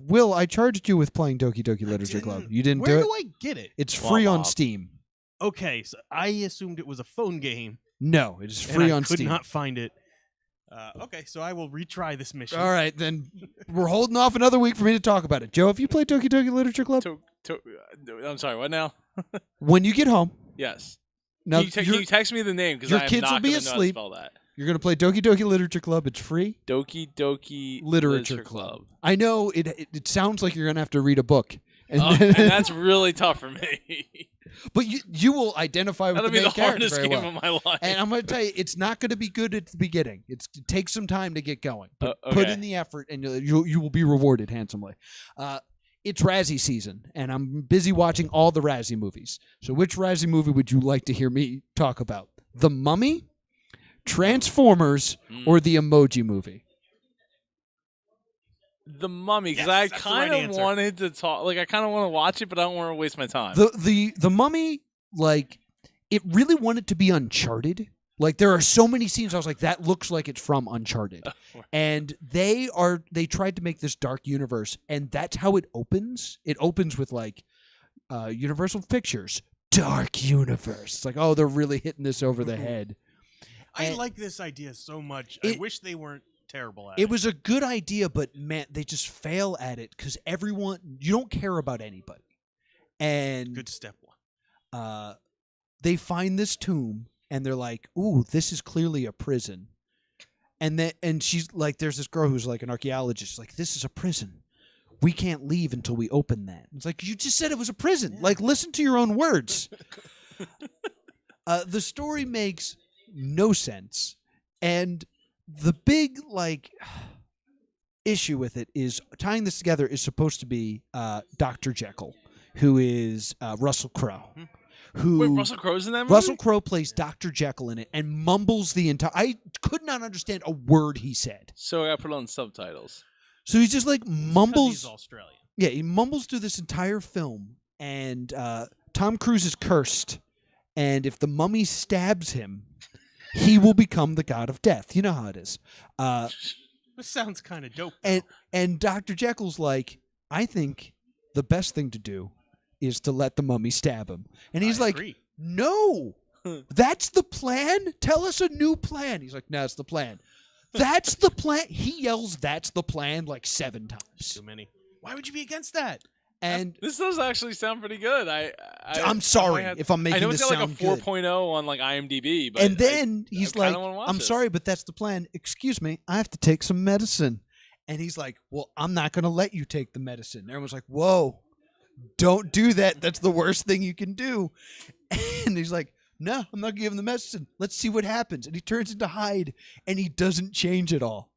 Will, I charged you with playing Doki Doki Literature Club. You didn't Where do it. do I get it? It's free on Wow. Steam. Okay, so I assumed it was a phone game. No, it is and free I on could Steam. not find it. Okay, so I will retry this mission. All right, then we're holding off another week for me to talk about it. Joe, have you played Doki Doki Literature Club? I'm sorry. What now? When you get home, Yes. now Can you text me the name because your I'm kids not will be gonna know how to asleep. spell that. you're going to play Doki Doki Literature Club. It's free. Doki Doki Literature Club. I know it sounds like you're going to have to read a book. And, And that's really tough for me. but you will identify with That'll the be main the character hardest very game well. of my life. And I'm going to tell you, it's not going to be good at the beginning. It takes some time to get going. But Okay. put in the effort, and you will be rewarded handsomely. It's Razzie season, and I'm busy watching all the Razzie movies. So which Razzie movie would you like to hear me talk about? The Mummy, Transformers, or the Emoji Movie? The Mummy, because Yes, I that's the kind right of answer. wanted to talk. Like, I kind of want to watch it, but I don't want to waste my time. The Mummy, like, it really wanted to be Uncharted. Like, there are so many scenes I was like, that looks like it's from Uncharted. And they tried to make this dark universe, and that's how it opens. It opens with, like, Universal Pictures, Dark Universe. It's like, oh, they're really hitting this over the head. I And like this idea so much. It- I wish they weren't terrible at it. it was a good idea, but, man, they just fail at it because you don't care about anybody. And Good step one. they find this tomb, and they're like, ooh, this is clearly a prison. And she's like, there's this girl who's like an archaeologist. She's like, this is a prison. We can't leave until we open that. It's like, you just said it was a prison. Yeah. Like, listen to your own words. The story makes no sense. And the big, like, issue with it is tying this together is supposed to be Dr. Jekyll, who is Russell Crowe. Wait, Russell Crowe's in that movie? Russell Crowe plays Dr. Jekyll in it and mumbles the entire. I could not understand a word he said. So I got to put on subtitles. So he's just like mumbles. He's Australian. Yeah, he mumbles through this entire film, and Tom Cruise is cursed, and if the mummy stabs him, he will become the god of death. You know how it is. This sounds kind of dope. And Dr. Jekyll's like, I think the best thing to do is to let the mummy stab him. And he's like, agree. no, that's the plan? Tell us a new plan. He's like, no, it's the plan. That's the plan. He yells, that's the plan, like 7 times. Too many. Why would you be against that? And This does actually sound pretty good. I'm sorry if I'm making I know this it's got like sound a good. 4.0 on like IMDb, but And then he's I like, kinda wanna watch I'm this. sorry, but that's the plan. Excuse me, I have to take some medicine. And he's like, well, I'm not going to let you take the medicine. Everyone's like, whoa, don't do that. That's the worst thing you can do. And he's like, no, I'm not going to give him the medicine. Let's see what happens. And he turns into Hyde, and he doesn't change at all.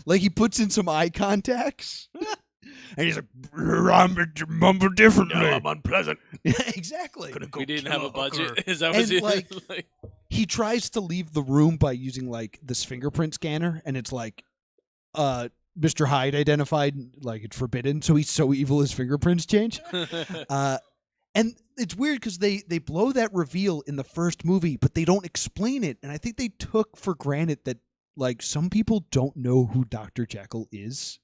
Like, he puts in some eye contacts. And he's like, I'm mumble differently. No, I'm unpleasant. Exactly. we didn't have a budget. Is that And, what you like, like? He tries to leave the room by using like this fingerprint scanner, and it's like Mr. Hyde identified, like it's forbidden, so he's so evil his fingerprints change. And it's weird because they blow that reveal in the first movie, but they don't explain it. And I think they took for granted that like some people don't know who Dr. Jekyll is.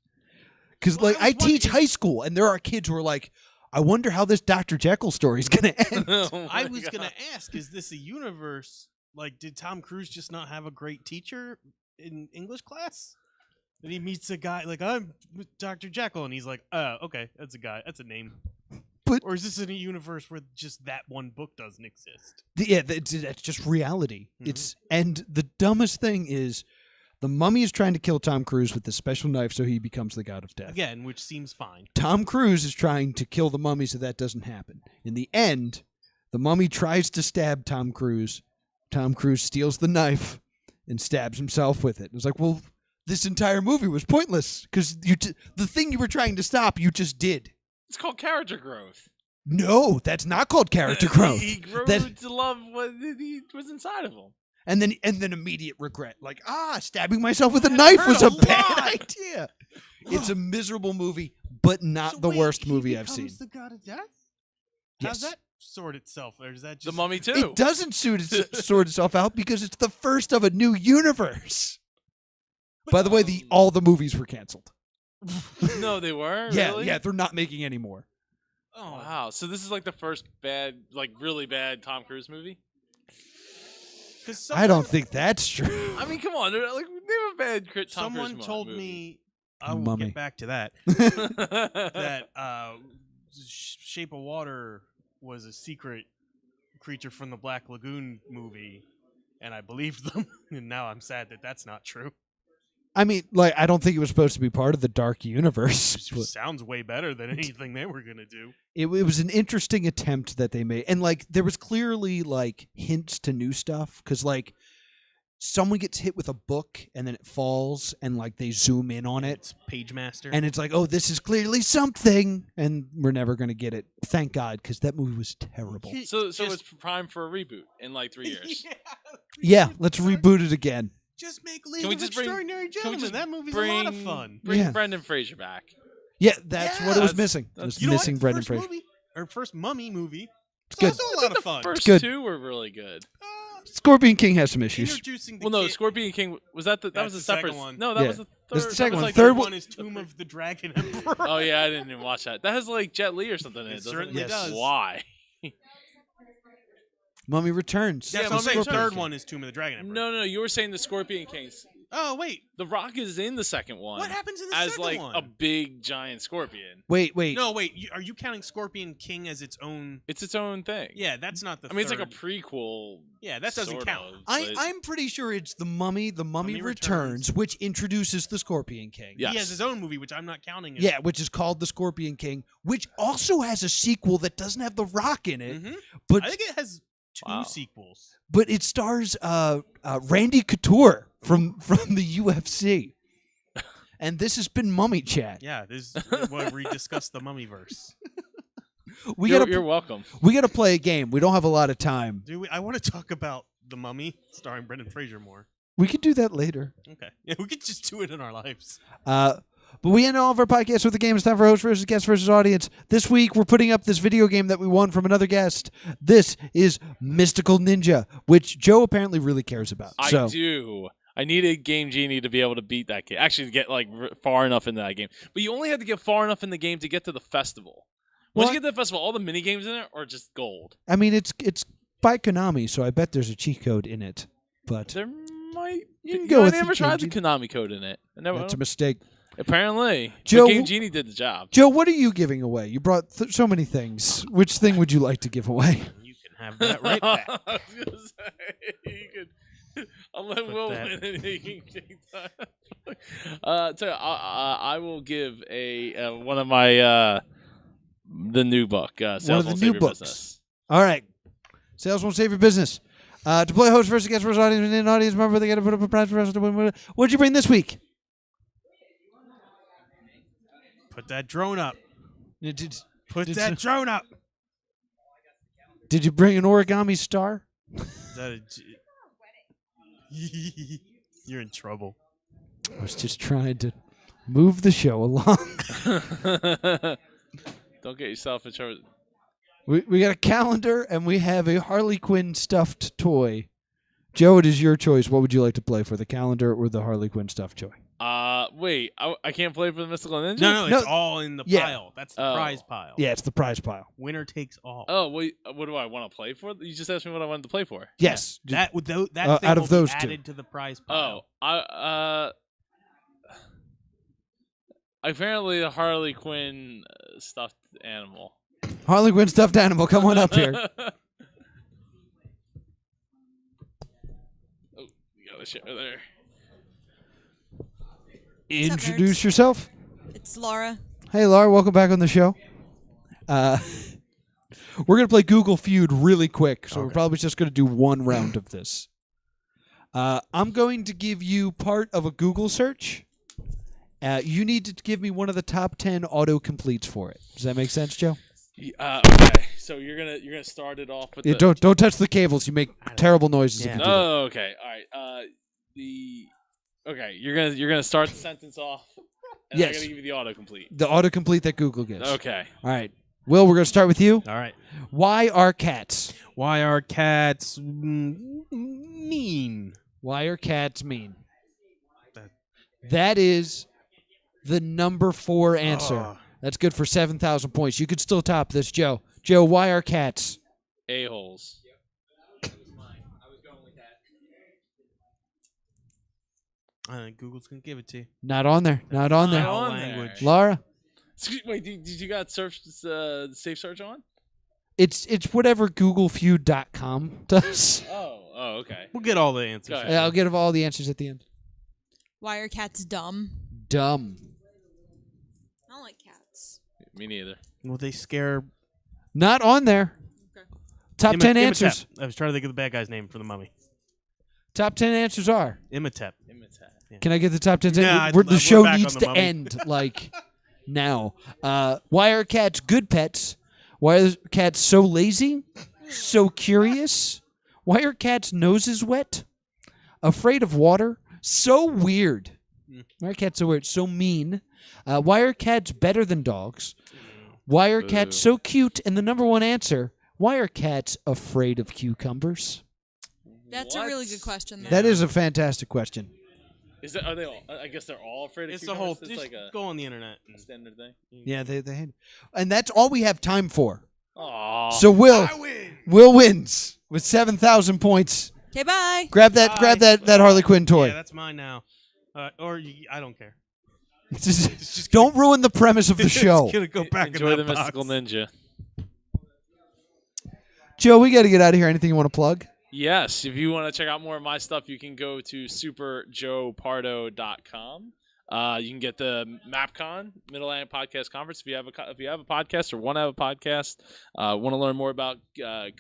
Because Well, like I teach wondering- high school, and there are kids who are like, I wonder how this Dr. Jekyll story is going to end. Oh I my was God. going to ask, is this a universe? Like, did Tom Cruise just not have a great teacher in English class? And he meets a guy, like, I'm Dr. Jekyll. And he's like, oh, okay, that's a guy. That's a name. But- or is this in a universe where just that one book doesn't exist? Yeah, that's just reality. Mhm. And the dumbest thing is the mummy is trying to kill Tom Cruise with this special knife so he becomes the god of death. Again, which seems fine. Tom Cruise is trying to kill the mummy so that doesn't happen. In the end, the mummy tries to stab Tom Cruise. Tom Cruise steals the knife and stabs himself with it. It's like, well, this entire movie was pointless because the thing you were trying to stop, you just did. It's called character growth. No, that's not called character growth. He grew That- to love what he was inside of him. And then immediate regret. Like, stabbing myself with a That knife hurt was a a bad lot. idea. It's a miserable movie, but not So the wait, worst he movie I've seen. becomes the god of death? Yes. How's that sort itself? Or is that just The Mummy too. It doesn't sort itself out because it's the first of a new universe. By the way, all the movies were canceled. No, they were. Yeah, Really? yeah, they're not making any more. Oh, Wow. So this is like the first bad, like really bad Tom Cruise movie. I don't think that's true. I mean, come on. They're like name a bad Tom Someone Cruise told movie. me, I will Mummy. get back to that, that Shape of Water was a secret creature from the Black Lagoon movie, and I believed them, and now I'm sad that that's not true. I mean, like, I don't think it was supposed to be part of the dark universe. Which but sounds way better than anything they were gonna do. it was an interesting attempt that they made. And, like, there was clearly, like, hints to new stuff. Because, like, someone gets hit with a book and then it falls and, like, they zoom in on it. It's Page Master. And it's like, oh, this is clearly something. And we're never going to get it. Thank God, because that movie was terrible. So Just- it's prime for a reboot in like 3 years. Yeah, let's reboot it again. Just make League Can we of just bring- Extraordinary can we Gentlemen. just That movie's a lot of bring- fun. Bring Yeah. Brendan Fraser back. Yeah, that's what it was that's- missing. It that's- was You know missing what? Brendan First Fraser. movie, or first Mummy movie. It's good. also a lot of fun. First good. 2 were really good. Scorpion King has some issues. Introducing the Well, no, kid- Scorpion King was that that That's was a the second separate one. No, that Yeah. was the third. That's the that second was one. like Third one one- is Tomb of the Dragon Emperor. Oh yeah, I didn't even watch that. That has like Jet Li or something in it. It doesn't certainly it? does. Why? Mummy Returns. That's Yeah, what I'm Mummy saying. Returns. Third one is Tomb of the Dragon Emperor. No, you were saying the Scorpion Kings. Oh wait, The Rock is in the second one. what happens in the as second like one? a big giant scorpion. Wait. No, wait. Are you counting Scorpion King as its own? It's its own thing. Yeah, that's not the. I mean, it's like a third. prequel. Yeah, that doesn't sort count. of, but- I'm pretty sure it's the Mummy Mummy Returns, Returns. which introduces the Scorpion King. Yes. He has his own movie, which I'm not counting. As Yeah, which is called The Scorpion King, which also has a sequel that doesn't have The Rock in it, Mhm. but I think it has two Wow. sequels. but it stars Randy Couture from the UFC. And this has been Mummy Chat. Yeah, this is where we discuss the Mummyverse. You're welcome. We gotta play a game. We don't have a lot of time. Do we? I want to talk about the Mummy, starring Brendan Fraser more. We could do that later. Okay, yeah, we could just do it in our lives. But we end all of our podcasts with a game. It's time for host versus guest versus audience. This week, we're putting up this video game that we won from another guest. This is Mystical Ninja, which Joe apparently really cares about. I do. I needed Game Genie to be able to beat that game. Actually, to get far enough into that game. But you only had to get far enough in the game to get to the festival. Once you get to the festival, all the mini games in it are just gold. I mean, it's by Konami, so I bet there's a cheat code in it. But there might. You can go with I never the tried the Game Konami code in it. That's a mistake. Apparently, Joe, Game Genie did the job. Joe, what are you giving away? You brought so many things. Which thing would you like to give away? You can have that right back. I was gonna say, you could. I'll let Will win and he can take that. So I will give one of my the new book. Sales One of the Won't new Save Your books. Business. All right. Sales won't save your business. To play host versus guest versus audience, and an audience member, they got to put up a prize for us to win. What'd you bring this week? Put that drone up. Put did that drone up. Did you bring an origami star? Is that You're in trouble. I was just trying to move the show along. Don't get yourself in trouble. We got a calendar, and we have a Harley Quinn stuffed toy. Joe, it is your choice. What would you like to play for, the calendar or the Harley Quinn stuffed toy? Wait, I can't play for the Mystical Ninja? No, it's all in the pile. That's the prize pile. Yeah, it's the prize pile. Winner takes all. Oh, wait, what do I want to play for? You just asked me what I wanted to play for. Yes. That thing out of will those be two. added to the prize pile. Apparently the Harley Quinn stuffed animal. Harley Quinn stuffed animal, come on up here. Oh, you got a share there. Introduce nerds? yourself. It's Laura. Hey, Laura, welcome back on the show. We're going to play Google Feud really quick, so we're probably just going to do one round of this. I'm going to give you part of a Google search. You need to give me one of the top 10 autocompletes for it. Does that make sense, Joe? Okay, so you're gonna start it off with Don't touch the cables. You make terrible noises if you do that. Oh, okay, all right. You're gonna start the sentence off. And Yes. I'm gonna give you the autocomplete. The autocomplete that Google gives. Okay. All right. Will, we're going to start with you. All right. Why are cats? Why are cats mean? Why are cats mean? That is the number 4 answer. That's good for 7,000 points. You could still top this, Joe. Joe, why are cats? A-holes. Google's going to give it to you. Not on there. Not on there. Not on language. there. Laura? Wait, did you got search safe search on? It's whatever GoogleFeud.com does. Oh, okay. We'll get all the answers. Go ahead. Yeah, I'll get all the answers at the end. Why are cats dumb? Dumb. I don't like cats. Me neither. Will they scare... Not on there. Okay. Top 10 Imhotep. answers. I was trying to think of the bad guy's name for the mummy. Top 10 answers are. Imhotep. Can I get the top 10? Nah, The we're show back needs on the to mummy. end now. Why are cats good pets? Why are cats so lazy? So curious? Why are cats' noses wet? Afraid of water? So weird. Why are cats so weird? So mean. Why are cats better than dogs? Why are cats so cute? And the number 1 answer, why are cats afraid of cucumbers? That's a really good question. Though. That is a fantastic question. Are they all? I guess they're all afraid of It's the whole... cucumbers? Just It's like a go on the internet. standard thing. Yeah, they hate it. And that's all we have time for. Aww. So Will wins with 7,000 points. Okay, bye. Grab that Harley Quinn toy. Yeah, that's mine now. I don't care. Don't ruin the premise of the show. It's gonna go back Enjoy in the that Mystical box. Ninja. Joe, we got to get out of here. Anything you want to plug? Yes, if you want to check out more of my stuff, you can go to superjoepardo.com. You can get the MapCon Mid-Atlantic Podcast Conference if you have a podcast or want to have a podcast. Want to learn more about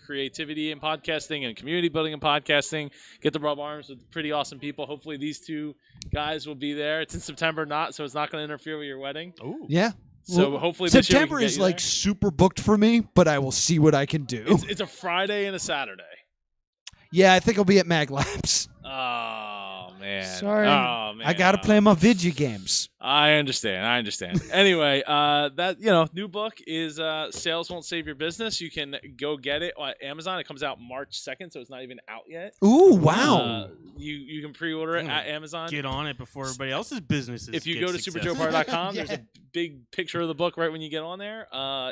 creativity in podcasting and community building in podcasting. Get to rub arms with pretty awesome people. Hopefully, these two guys will be there. It's in September, so it's not going to interfere with your wedding. Ooh. Yeah. So Well, hopefully, this year we September can get is you like there. super booked for me, but I will see what I can do. It's a Friday and a Saturday. Yeah, I think I'll be at Mag Labs. Oh man. man. Sorry. Oh, man. I got to play my video games. I understand. Anyway, that new book is Sales Won't Save Your Business. You can go get it on Amazon. It comes out March 2nd, so it's not even out yet. Ooh, wow. You can pre-order it at Amazon. Get on it before everybody else's businesses. If you get go to successful. superjoepardo.com, Yeah. there's a big picture of the book right when you get on there.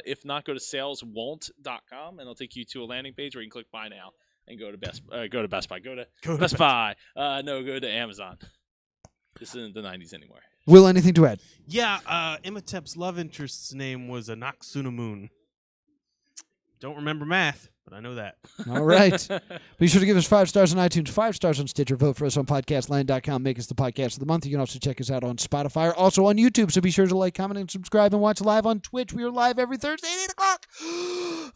If not, go to saleswon't.com, and it'll take you to a landing page where you can click Buy Now and go to Best Buy. Go to Best Buy. No, go to Amazon. This isn't the 90s anymore. Will, anything to add? Yeah, Imhotep's love interest's name was Anaxunamun. Don't remember math, but I know that. All right. Be sure to give us 5 stars on iTunes, 5 stars on Stitcher. Vote for us on podcastland.com. Make us the podcast of the month. You can also check us out on Spotify, also on YouTube. So be sure to like, comment, and subscribe, and watch live on Twitch. We are live every Thursday at 8 o'clock.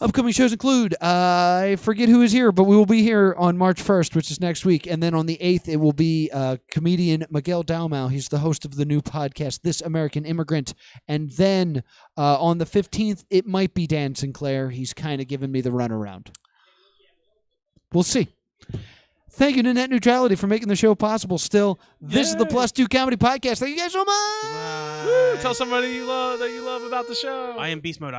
Upcoming shows include, I forget who is here, but we will be here on March 1st, which is next week. And then on the 8th, it will be comedian Miguel Dalmau. He's the host of the new podcast, This American Immigrant. And then on the 15th, it might be Dan Sinclair. He's kind of giving me the runaround. We'll see. Thank you to Net Neutrality for making the show possible still. This is the Plus 2 Comedy Podcast. Thank you guys so much. Woo, tell somebody that you love about the show. I am Beast Mode.